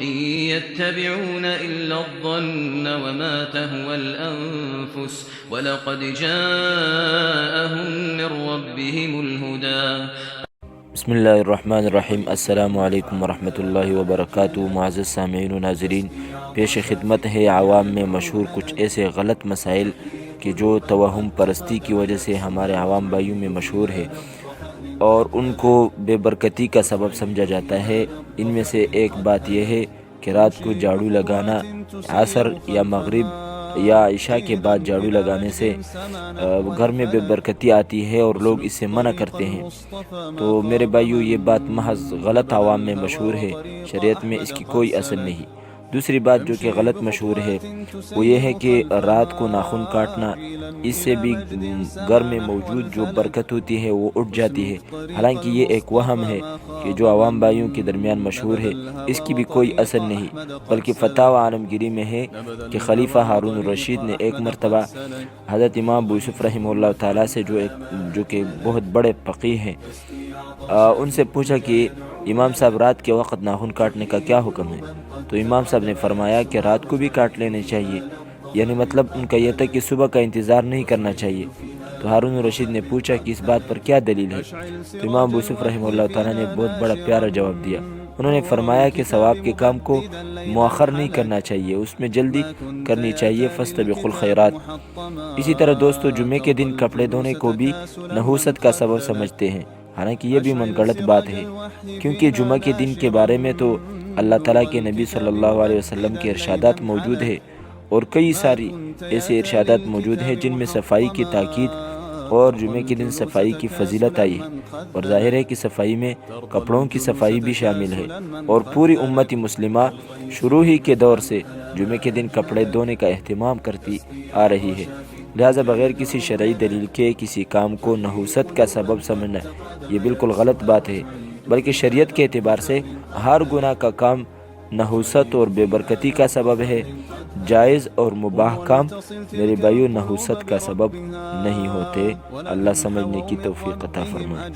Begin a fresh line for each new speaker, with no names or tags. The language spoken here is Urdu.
إن يتبعون إلا الظن وما تهوى الأنفس ولقد جاءهم من ربهم الهدى.
بسم اللہ الرحمن الرحیم۔ السلام علیکم ورحمۃ اللہ وبرکاتہ۔ معزز سامعین و ناظرین، پیش خدمت ہے عوام میں مشہور کچھ ایسے غلط مسائل کہ جو توہم پرستی کی وجہ سے ہمارے عوام بھائیوں میں مشہور ہے اور ان کو بے برکتی کا سبب سمجھا جاتا ہے۔ ان میں سے ایک بات یہ ہے کہ رات کو جھاڑو لگانا، عصر یا مغرب یا عشاء کے بعد جھاڑو لگانے سے گھر میں بے برکتی آتی ہے اور لوگ اس سے منع کرتے ہیں۔ تو میرے بھائیو، یہ بات محض غلط عوام میں مشہور ہے، شریعت میں اس کی کوئی اصل نہیں۔ دوسری بات جو کہ غلط مشہور ہے وہ یہ ہے کہ رات کو ناخن کاٹنا، اس سے بھی گھر میں موجود جو برکت ہوتی ہے وہ اٹھ جاتی ہے۔ حالانکہ یہ ایک وہم ہے کہ جو عوام بھائیوں کے درمیان مشہور ہے، اس کی بھی کوئی اثر نہیں، بلکہ فتاوی عالمگیری میں ہے کہ خلیفہ ہارون الرشید نے ایک مرتبہ حضرت امام ابو یوسف رحمہ اللہ تعالیٰ سے جو کہ بہت بڑے فقیہ ہیں، ان سے پوچھا کہ امام صاحب رات کے وقت ناخن کاٹنے کا کیا حکم ہے؟ تو امام صاحب نے فرمایا کہ رات کو بھی کاٹ لینے چاہیے، یعنی مطلب ان کا یہ تھا کہ صبح کا انتظار نہیں کرنا چاہیے۔ تو ہارون الرشید نے پوچھا کہ اس بات پر کیا دلیل ہے؟ تو امام ابو یوسف رحمہ اللہ تعالیٰ نے بہت بڑا پیارا جواب دیا۔ انہوں نے فرمایا کہ ثواب کے کام کو مؤخر نہیں کرنا چاہیے، اس میں جلدی کرنی چاہیے، فاستبقوا الخیرات۔ اسی طرح دوستو، جمعے کے دن کپڑے دھونے کو بھی نحوست کا سبب سمجھتے ہیں، حالانکہ یہ بھی من گڑت بات ہے، کیونکہ جمعہ کے دن کے بارے میں تو اللہ تعالیٰ کے نبی صلی اللہ علیہ وسلم کے ارشادات موجود ہیں، اور کئی ساری ایسے ارشادات موجود ہیں جن میں صفائی کی تاکید اور جمعے کے دن صفائی کی فضیلت آئی ہے، اور ظاہر ہے کہ صفائی میں کپڑوں کی صفائی بھی شامل ہے، اور پوری امت مسلمہ شروع ہی کے دور سے جمعے کے دن کپڑے دھونے کا اہتمام کرتی آ رہی ہے۔ لہٰذا بغیر کسی شرعی دلیل کے کسی کام کو نحوست کا سبب سمجھنا یہ بالکل غلط بات ہے، بلکہ شریعت کے اعتبار سے ہر گناہ کا کام نحوست اور بے برکتی کا سبب ہے۔ جائز اور مباح کام میرے بھائیو نحوست کا سبب نہیں ہوتے۔ اللہ سمجھنے کی توفیق عطا فرمائے۔